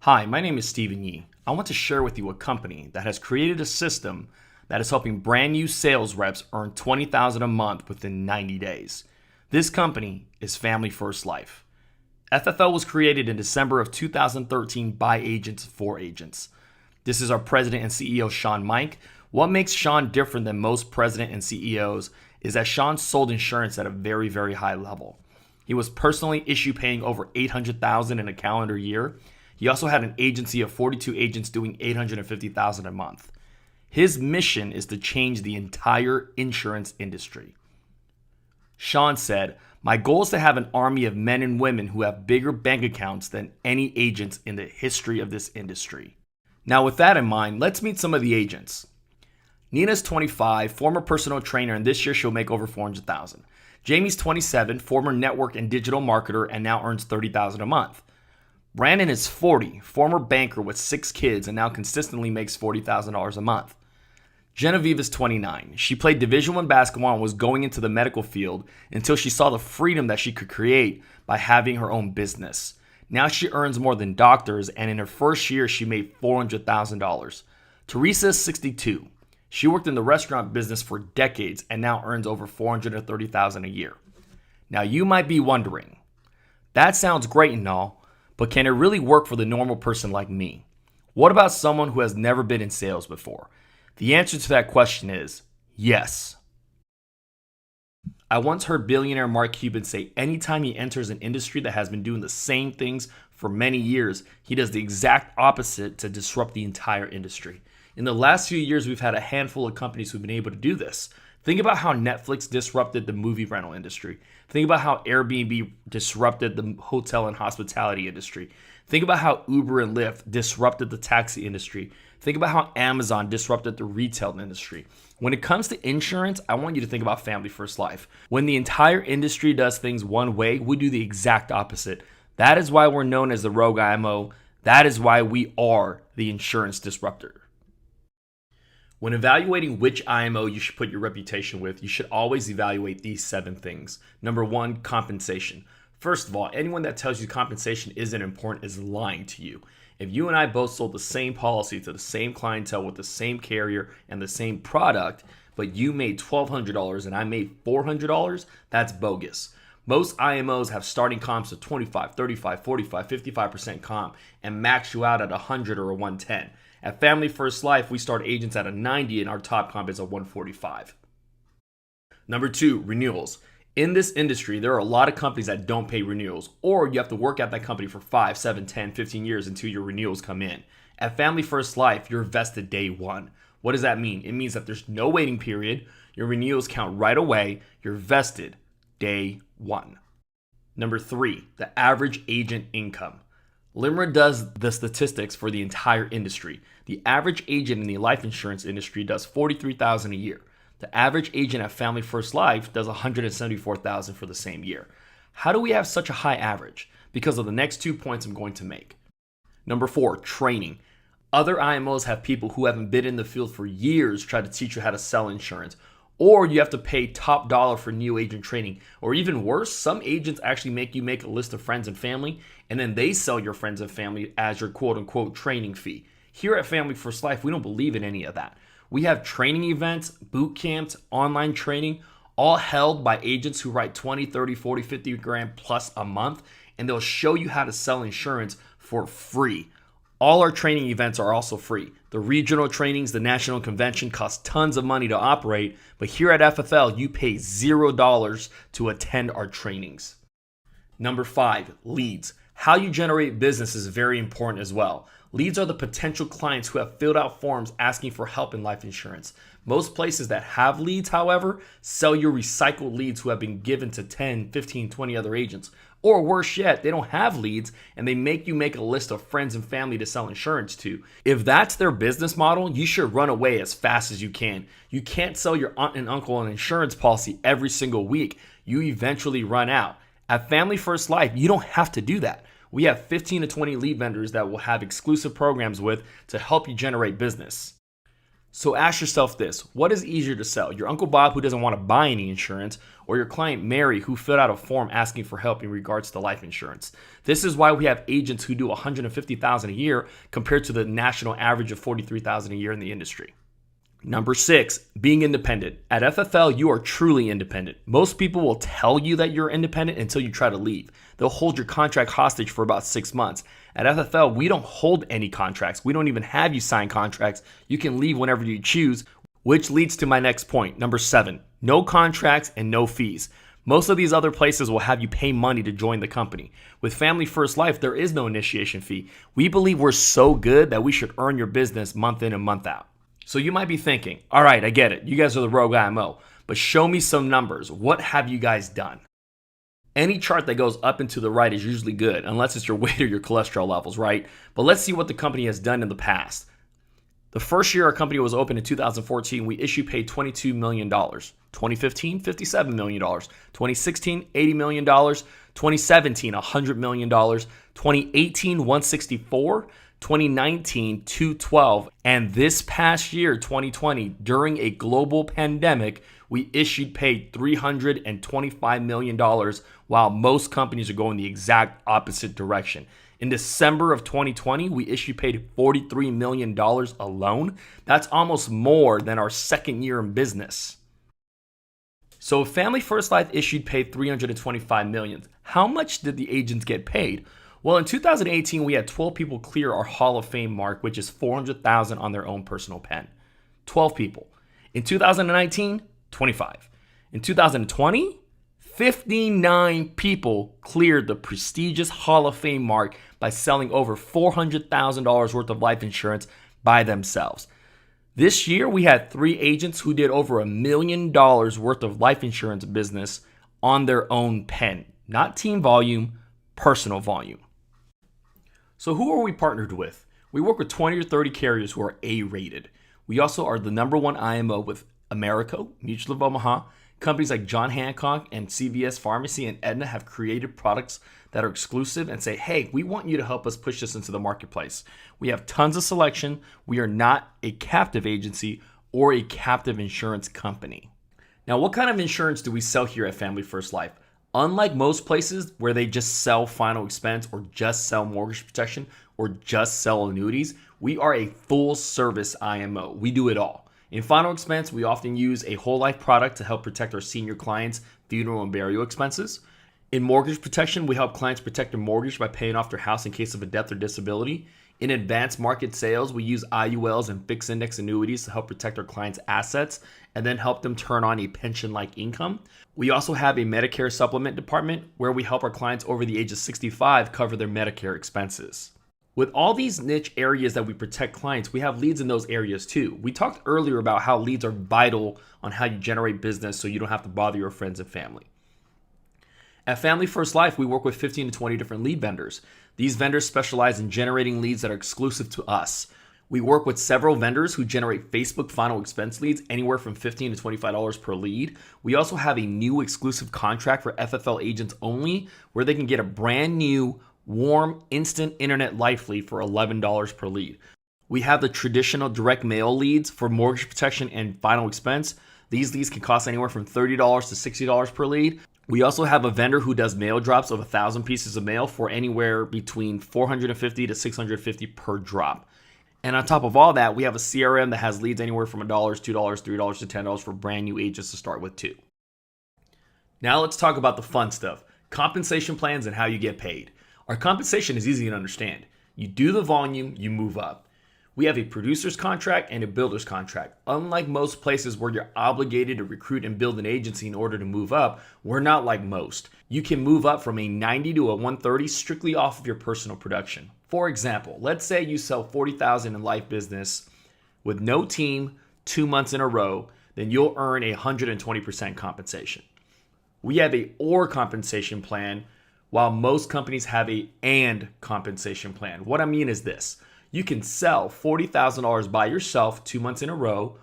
Hi, my name is Stephen Yee. I want to share with you a company that has created a system that is helping brand new sales reps earn $20,000 a month within 90 days. This company is Family First Life. FFL was created in December of 2013 by agents for agents. This is our president and CEO, Sean Mike. What makes Sean different than most president and CEOs is that Sean sold insurance at a very, very high level. He was personally issue paying over $800,000 in a calendar year. He also had an agency of 42 agents doing $850,000 a month. His mission is to change the entire insurance industry. Sean said, "My goal is to have an army of men and women who have bigger bank accounts than any agents in the history of this industry." Now, with that in mind, let's meet some of the agents. Nina's 25, former personal trainer, and this year she'll make over $400,000. Jamie's 27, former network and digital marketer, and now earns $30,000 a month. Brandon is 40, former banker with 6 kids, and now consistently makes $40,000 a month. Genevieve is 29. She played Division I basketball and was going into the medical field until she saw the freedom that she could create by having her own business. Now she earns more than doctors, and in her first year, she made $400,000. Teresa is 62. She worked in the restaurant business for decades and now earns over $430,000 a year. Now you might be wondering, that sounds great and all, but can it really work for the normal person like me? What about someone who has never been in sales before? The answer to that question is yes. I once heard billionaire Mark Cuban say anytime he enters an industry that has been doing the same things for many years, he does the exact opposite to disrupt the entire industry. In the last few years, we've had a handful of companies who've been able to do this. Think about how Netflix disrupted the movie rental industry. Think about how Airbnb disrupted the hotel and hospitality industry. Think about how Uber and Lyft disrupted the taxi industry. Think about how Amazon disrupted the retail industry. When it comes to insurance, I want you to think about Family First Life. When the entire industry does things one way, we do the exact opposite. That is why we're known as the Rogue IMO. That is why we are the insurance disruptor. When evaluating which IMO you should put your reputation with, you should always evaluate these 7 things. Number 1, compensation. First of all, anyone that tells you compensation isn't important is lying to you. If you and I both sold the same policy to the same clientele with the same carrier and the same product, but you made $1,200 and I made $400, that's bogus. Most IMOs have starting comps of 25, 35, 45, 55% comp and max you out at 100 or a 110. At Family First Life, we start agents at a 90 and our top comp is a 145. Number 2, renewals. In this industry, there are a lot of companies that don't pay renewals, or you have to work at that company for 5, 7, 10, 15 years until your renewals come in. At Family First Life, you're vested day 1. What does that mean? It means that there's no waiting period, your renewals count right away, you're vested day 1. Number 3, the average agent income. LIMRA does the statistics for the entire industry. The average agent in the life insurance industry does $43,000 a year. The average agent at Family First Life does $174,000 for the same year. How do we have such a high average? Because of the next 2 points I'm going to make. Number 4, training. Other IMOs have people who haven't been in the field for years try to teach you how to sell insurance. Or you have to pay top dollar for new agent training. Or even worse, some agents actually make you make a list of friends and family, and then they sell your friends and family as your quote-unquote training fee. Here at Family First Life, we don't believe in any of that. We have training events, boot camps, online training, all held by agents who write 20, 30, 40, 50 grand plus a month, and they'll show you how to sell insurance for free. All our training events are also free. The regional trainings, the national convention cost tons of money to operate, but here at FFL, you pay $0 to attend our trainings. Number 5, leads. How you generate business is very important as well. Leads are the potential clients who have filled out forms asking for help in life insurance. Most places that have leads, however, sell your recycled leads who have been given to 10, 15, 20 other agents. Or worse yet, they don't have leads and they make you make a list of friends and family to sell insurance to. If that's their business model, you should run away as fast as you can. You can't sell your aunt and uncle an insurance policy every single week. You eventually run out. At Family First Life, you don't have to do that. We have 15 to 20 lead vendors that we'll have exclusive programs with to help you generate business. So ask yourself this: what is easier to sell? Your Uncle Bob, who doesn't want to buy any insurance, or your client Mary, who filled out a form asking for help in regards to life insurance? This is why we have agents who do $150,000 a year compared to the national average of $43,000 a year in the industry. Number 6, being independent. At FFL, you are truly independent. Most people will tell you that you're independent until you try to leave. They'll hold your contract hostage for about 6 months. At FFL, we don't hold any contracts. We don't even have you sign contracts. You can leave whenever you choose, which leads to my next point. Number 7, no contracts and no fees. Most of these other places will have you pay money to join the company. With Family First Life, there is no initiation fee. We believe we're so good that we should earn your business month in and month out. So you might be thinking, all right, I get it. You guys are the Rogue IMO, but show me some numbers. What have you guys done? Any chart that goes up and to the right is usually good, unless it's your weight or your cholesterol levels, right? But let's see what the company has done in the past. The first year our company was open in 2014, we issue paid $22 million. 2015, $57 million. 2016, $80 million. 2017, $100 million. 2018, $164. 2019, $212. And this past year, 2020, during a global pandemic, we issued paid $325 million, while most companies are going the exact opposite direction. In December of 2020, we issued paid $43 million alone. That's almost more than our second year in business. So if Family First Life issued paid $325 million, how much did the agents get paid? Well, in 2018, we had 12 people clear our Hall of Fame mark, which is $400,000 on their own personal pen. 12 people. In 2019, 25. In 2020, 59 people cleared the prestigious Hall of Fame mark by selling over $400,000 worth of life insurance by themselves. This year, we had 3 agents who did over $1 million worth of life insurance business on their own pen. Not team volume, personal volume. So who are we partnered with? We work with 20 or 30 carriers who are A-rated. We also are the number 1 IMO with Americo, Mutual of Omaha. Companies like John Hancock and CVS Pharmacy and Aetna have created products that are exclusive and say, hey, we want you to help us push this into the marketplace. We have tons of selection. We are not a captive agency or a captive insurance company. Now, what kind of insurance do we sell here at Family First Life? Unlike most places where they just sell final expense or just sell mortgage protection or just sell annuities, we are a full service IMO. We do it all. In final expense, we often use a whole life product to help protect our senior clients' funeral and burial expenses. In mortgage protection, we help clients protect their mortgage by paying off their house in case of a death or disability. In advanced market sales, we use IULs and fixed index annuities to help protect our clients' assets and then help them turn on a pension-like income. We also have a Medicare supplement department where we help our clients over the age of 65 cover their Medicare expenses. With all these niche areas that we protect clients, we have leads in those areas too. We talked earlier about how leads are vital on how you generate business so you don't have to bother your friends and family. At Family First Life, we work with 15 to 20 different lead vendors. These vendors specialize in generating leads that are exclusive to us. We work with several vendors who generate Facebook final expense leads anywhere from $15 to $25 per lead. We also have a new exclusive contract for FFL agents only where they can get a brand new, warm, instant internet life lead for $11 per lead. We have the traditional direct mail leads for mortgage protection and final expense. These leads can cost anywhere from $30 to $60 per lead. We also have a vendor who does mail drops of 1,000 pieces of mail for anywhere between $450 to $650 per drop. And on top of all that, we have a CRM that has leads anywhere from $1, $2, $3 to $10 for brand new agents to start with too. Now let's talk about the fun stuff, compensation plans and how you get paid. Our compensation is easy to understand. You do the volume, you move up. We have a producer's contract and a builder's contract. Unlike most places where you're obligated to recruit and build an agency in order to move up, we're not like most. You can move up from a 90 to a 130 strictly off of your personal production. For example, let's say you sell $40,000 in life business with no team 2 months in a row, then you'll earn 120% compensation. We have a or compensation plan, while most companies have a and compensation plan. What I mean is this. You can sell $40,000 by yourself 2 months in a row,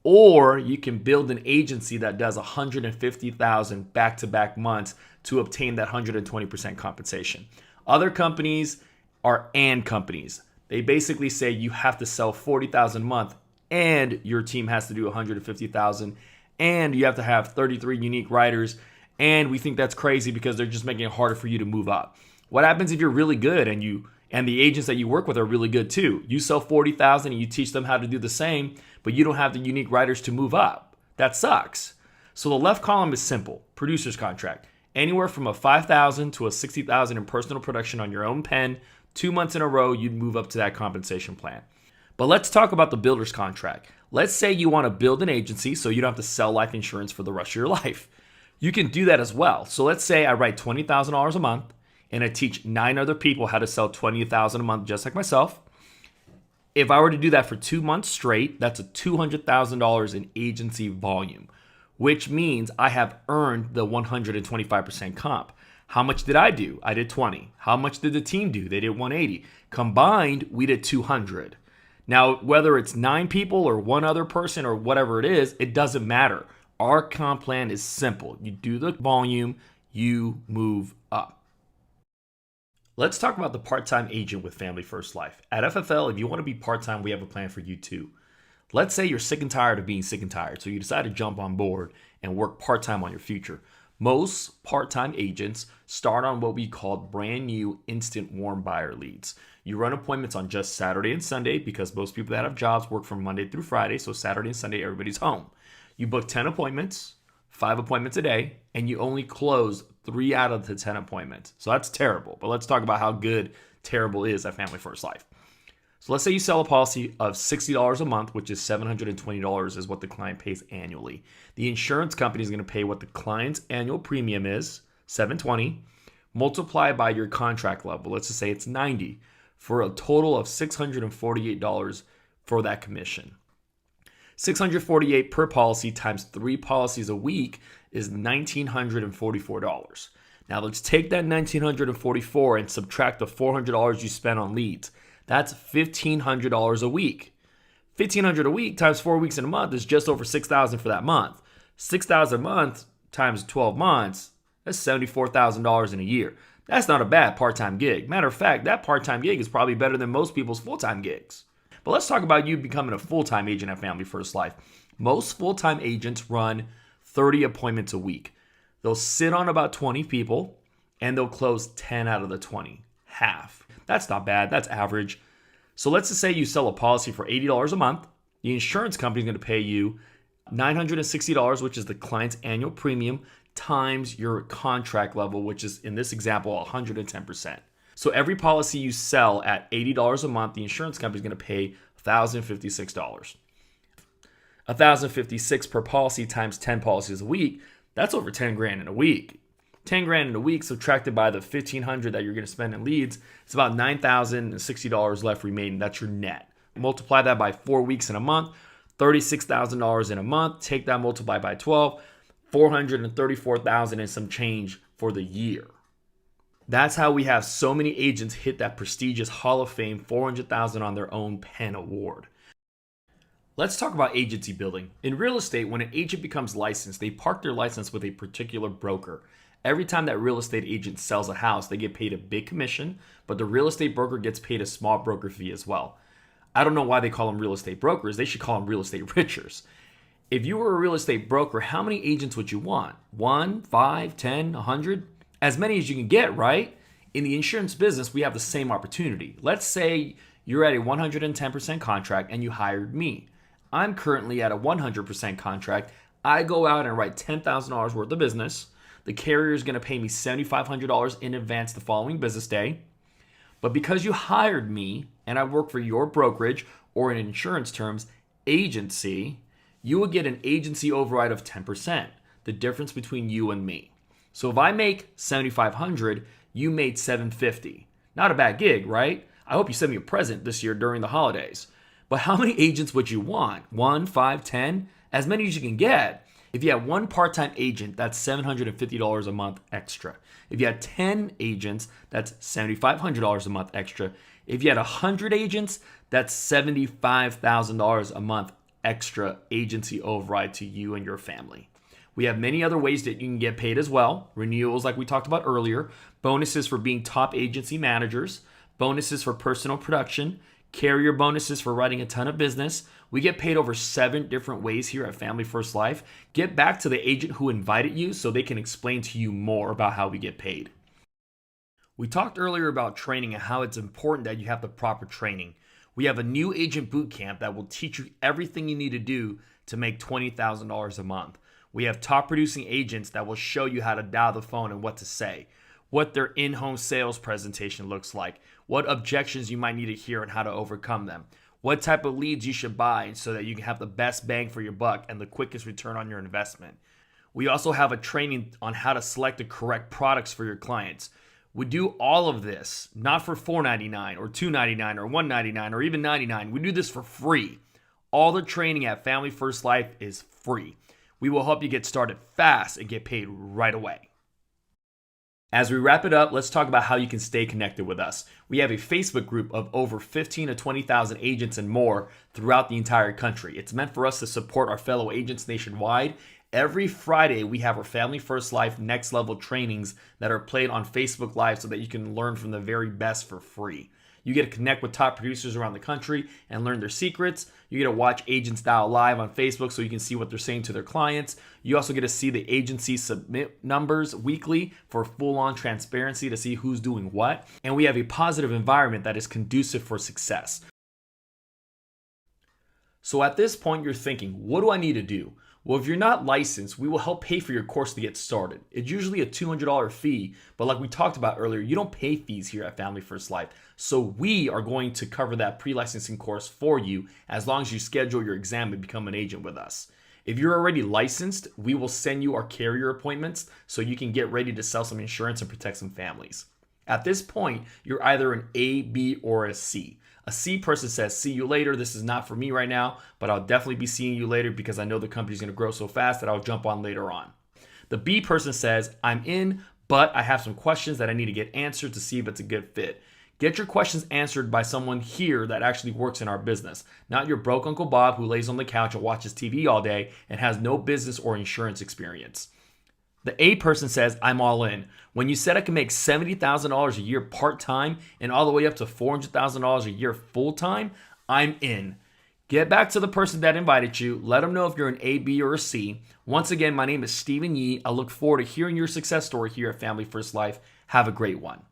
or you can build an agency that does $150,000 back-to-back months to obtain that 120% compensation. Other companies are and companies. They basically say you have to sell $40,000 a month and your team has to do 150,000, and you have to have 33 unique writers, and we think that's crazy because they're just making it harder for you to move up. What happens if you're really good and the agents that you work with are really good too? You sell 40,000 and you teach them how to do the same, but you don't have the unique writers to move up. That sucks. So the left column is simple. Producer's contract. Anywhere from a 5,000 to a 60,000 in personal production on your own pen, 2 months in a row, you'd move up to that compensation plan. But let's talk about the builder's contract. Let's say you want to build an agency so you don't have to sell life insurance for the rest of your life. You can do that as well. So let's say I write $20,000 a month and I teach 9 other people how to sell $20,000 a month just like myself. If I were to do that for 2 months straight, that's a $200,000 in agency volume, which means I have earned the 125% comp. How much did I do? I did 20. How much did the team do? They did 180. Combined, we did 200. Now, whether it's 9 people or one other person or whatever it is, it doesn't matter. Our comp plan is simple. You do the volume, you move up. Let's talk about the part-time agent with Family First Life. At FFL, if you want to be part-time, we have a plan for you too. Let's say you're sick and tired of being sick and tired, so you decide to jump on board and work part-time on your future. Most part-time agents start on what we call brand new instant warm buyer leads. You run appointments on just Saturday and Sunday because most people that have jobs work from Monday through Friday, so Saturday and Sunday everybody's home. You book 10 appointments, 5 appointments a day, and you only close 3 out of the 10 appointments. So that's terrible, but let's talk about how good terrible is at Family First Life. So let's say you sell a policy of $60 a month, which is $720 is what the client pays annually. The insurance company is going to pay what the client's annual premium is, $720, multiply by your contract level. Let's just say it's $90 for a total of $648 for that commission. $648 per policy times 3 policies a week is $1,944. Now let's take that $1,944 and subtract the $400 you spent on leads. That's $1,500 a week. $1,500 a week times 4 weeks in a month is just over $6,000 for that month. $6,000 a month times 12 months, that's $74,000 in a year. That's not a bad part-time gig. Matter of fact, that part-time gig is probably better than most people's full-time gigs. But let's talk about you becoming a full-time agent at Family First Life. Most full-time agents run 30 appointments a week. They'll sit on about 20 people and they'll close 10 out of the 20, half. That's not bad. That's average. So let's just say you sell a policy for $80 a month. The insurance company is going to pay you $960, which is the client's annual premium, times your contract level, which is in this example 110%. So every policy you sell at $80 a month, the insurance company is going to pay $1,056. $1,056 per policy times 10 policies a week, that's over 10 grand in a week. 10 grand in a week subtracted by the $1,500 that you're going to spend in leads, it's about $9,060 left remaining. That's your net. Multiply that by 4 weeks in a month, $36,000 in a month. Take that, multiply by 12, $434,000 and some change for the year. That's how we have so many agents hit that prestigious Hall of Fame $400,000 on their own pen award. Let's talk about agency building. In real estate, when an agent becomes licensed, they park their license with a particular broker. Every time that real estate agent sells a house, they get paid a big commission, but the real estate broker gets paid a small broker fee as well. I don't know why they call them real estate brokers. They should call them real estate richers. If you were a real estate broker, how many agents would you want? 1, 5, 10, 100? As many as you can get, right? In the insurance business, we have the same opportunity. Let's say you're at a 110% contract and you hired me. I'm currently at a 100% contract. I go out and write $10,000 worth of business. The carrier is going to pay me $7,500 in advance the following business day. But because you hired me and I work for your brokerage, or in insurance terms, agency, you will get an agency override of 10%, the difference between you and me. So if I make $7,500, you made $750. Not a bad gig, right? I hope you send me a present this year during the holidays. But how many agents would you want? 1, 5, 10? As many as you can get. If you have one part-time agent, that's $750 a month extra. If you had 10 agents, that's $7,500 a month extra. If you had 100 agents, that's $75,000 a month extra agency override to you and your family. We have many other ways that you can get paid as well. Renewals, like we talked about earlier. Bonuses for being top agency managers. Bonuses for personal production. carrier bonuses for writing a ton of business. We get paid over 7 different ways here at Family First Life. Get back to the agent who invited you so they can explain to you more about how we get paid. We talked earlier about training and how it's important that you have the proper training. We have a new agent boot camp that will teach you everything you need to do to make $20,000 a month. We have top producing agents that will show you how to dial the phone and what to say, what their in-home sales presentation looks like, what objections you might need to hear and how to overcome them, what type of leads you should buy so that you can have the best bang for your buck and the quickest return on your investment. We also have a training on how to select the correct products for your clients. We do all of this not for $4.99 or $2.99 or $1.99 or even $99. We do this for free. All the training at Family First Life is free. We will help you get started fast and get paid right away. As we wrap it up, let's talk about how you can stay connected with us. We have a Facebook group of over 15 to 20,000 agents and more throughout the entire country. It's meant for us to support our fellow agents nationwide. Every Friday, we have our Family First Life Next Level trainings that are played on Facebook Live so that you can learn from the very best for free. You get to connect with top producers around the country and learn their secrets. You get to watch agents dial live on Facebook so you can see what they're saying to their clients. You also get to see the agency submit numbers weekly for full-on transparency to see who's doing what. And we have a positive environment that is conducive for success. So at this point, you're thinking, what do I need to do? Well, if you're not licensed, we will help pay for your course to get started. It's usually a $200 fee, but like we talked about earlier, you don't pay fees here at Family First Life. So we are going to cover that pre-licensing course for you as long as you schedule your exam and become an agent with us. If you're already licensed, we will send you our carrier appointments so you can get ready to sell some insurance and protect some families. At this point, you're either an A, B, or a C. A C person says, see you later. This is not for me right now, but I'll definitely be seeing you later because I know the company's going to grow so fast that I'll jump on later on. The B person says, I'm in, but I have some questions that I need to get answered to see if it's a good fit. Get your questions answered by someone here that actually works in our business, not your broke Uncle Bob who lays on the couch and watches TV all day and has no business or insurance experience. The A person says, I'm all in. When you said I can make $70,000 a year part-time and all the way up to $400,000 a year full-time, I'm in. Get back to the person that invited you. Let them know if you're an A, B, or a C. Once again, my name is Stephen Yee. I look forward to hearing your success story here at Family First Life. Have a great one.